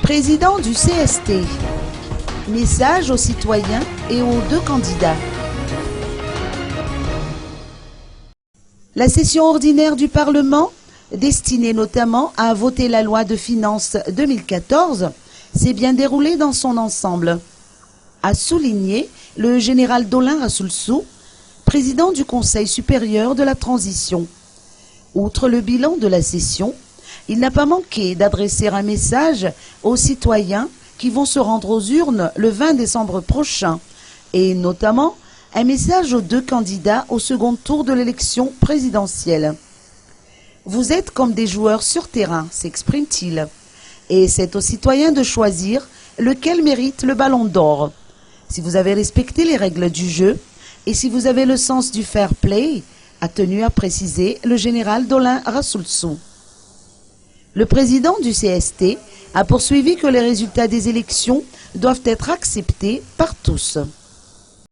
Président du CST. Message aux citoyens et aux deux candidats. La session ordinaire du Parlement, destinée notamment à voter la loi de finances 2014, s'est bien déroulée dans son ensemble. A souligné le général Dolin Rassoulsou, président du Conseil supérieur de la transition. Outre le bilan de la session, il n'a pas manqué d'adresser un message aux citoyens qui vont se rendre aux urnes le 20 décembre prochain, et notamment un message aux deux candidats au second tour de l'élection présidentielle. Vous êtes comme des joueurs sur terrain, s'exprime-t-il, et c'est aux citoyens de choisir lequel mérite le ballon d'or. Si vous avez respecté les règles du jeu et si vous avez le sens du fair play, a tenu à préciser le général Dolin Rassoulsou. Le président du CST a poursuivi que les résultats des élections doivent être acceptés par tous.